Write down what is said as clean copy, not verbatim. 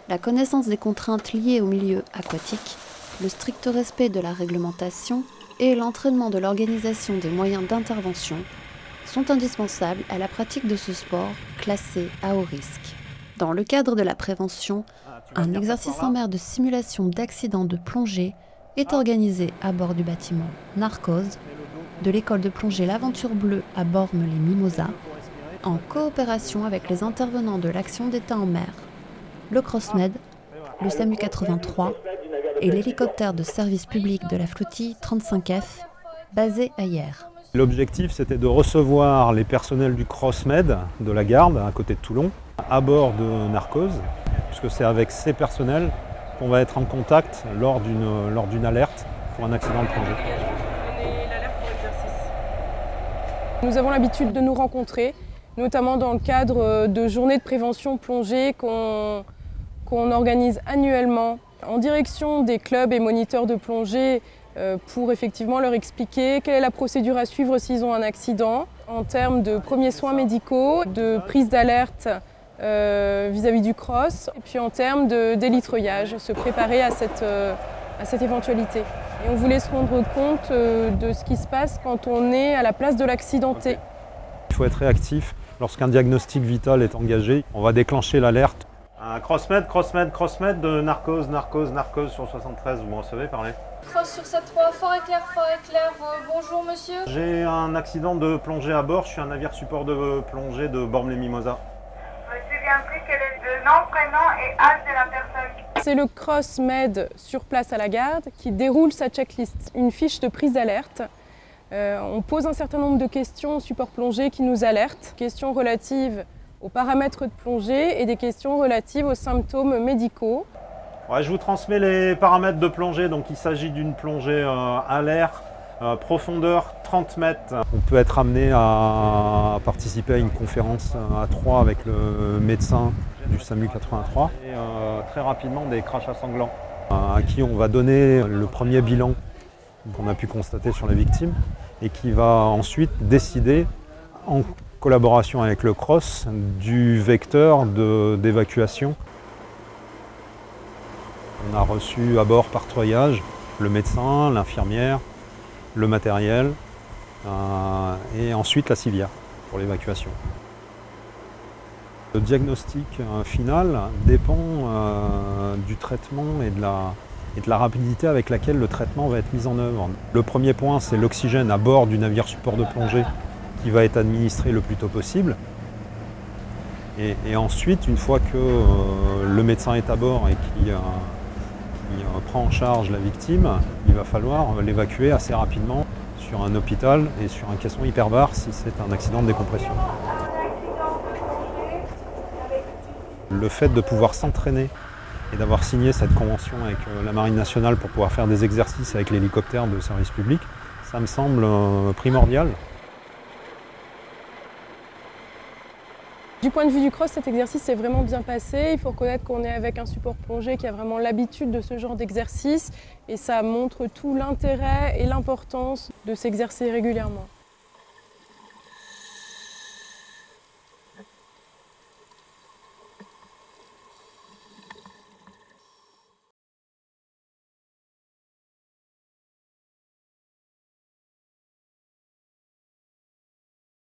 La connaissance des contraintes liées au milieu aquatique, le strict respect de la réglementation et l'entraînement de l'organisation des moyens d'intervention sont indispensables à la pratique de ce sport classé à haut risque. Dans le cadre de la prévention, un exercice en mer de simulation d'accident de plongée est organisé à bord du bâtiment Narcose de l'école de plongée L'Aventure Bleue à Bormes-les-Mimosas, en coopération avec les intervenants de l'Action d'État en mer, le CrossMed, le SAMU 83 et l'hélicoptère de service public de la flottille 35F, basé à Hyères. L'objectif, c'était de recevoir les personnels du CrossMed de la garde, à côté de Toulon, à bord de Narcose, puisque c'est avec ces personnels qu'on va être en contact lors d'une alerte pour un accident de plongée. Nous avons l'habitude de nous rencontrer, notamment dans le cadre de journées de prévention plongée qu'on organise annuellement en direction des clubs et moniteurs de plongée pour effectivement leur expliquer quelle est la procédure à suivre s'ils ont un accident en termes de premiers soins médicaux, de prise d'alerte vis-à-vis du cross et puis en termes d'élitreuillage, se préparer à cette éventualité. Et on voulait se rendre compte de ce qui se passe quand on est à la place de l'accidenté. Il faut être réactif. Lorsqu'un diagnostic vital est engagé, on va déclencher l'alerte. Un CrossMed de Narcose sur 73, vous me recevez, parlez. Cross sur 7-3, fort éclair, bonjour monsieur. J'ai un accident de plongée à bord, je suis un navire support de plongée de Bormes-les-Mimosas. Monsieur Vientry, quel est le nom, prénom et âge de la personne? C'est le CrossMed sur place à la garde qui déroule sa checklist, une fiche de prise d'alerte. On pose un certain nombre de questions au support plongée qui nous alerte, questions relatives aux paramètres de plongée et des questions relatives aux symptômes médicaux. Ouais, je vous transmets les paramètres de plongée. Donc il s'agit d'une plongée à l'air, profondeur 30 mètres. On peut être amené à participer à une conférence à 3 avec le médecin du SAMU 83 et très rapidement des crachats sanglants à qui on va donner le premier bilan qu'on a pu constater sur la victime et qui va ensuite décider en collaboration avec le CROSS du vecteur d'évacuation. On a reçu à bord par treuillage le médecin, l'infirmière, le matériel et ensuite la civière pour l'évacuation. Le diagnostic final dépend du traitement et de la rapidité avec laquelle le traitement va être mis en œuvre. Le premier point, c'est l'oxygène à bord du navire support de plongée qui va être administré le plus tôt possible. Et ensuite, une fois que le médecin est à bord et qu'il prend en charge la victime, il va falloir l'évacuer assez rapidement sur un hôpital et sur un caisson hyperbare si c'est un accident de décompression. Le fait de pouvoir s'entraîner et d'avoir signé cette convention avec la Marine nationale pour pouvoir faire des exercices avec l'hélicoptère de service public, ça me semble primordial. Du point de vue du cross, cet exercice s'est vraiment bien passé. Il faut reconnaître qu'on est avec un support plongée qui a vraiment l'habitude de ce genre d'exercice et ça montre tout l'intérêt et l'importance de s'exercer régulièrement.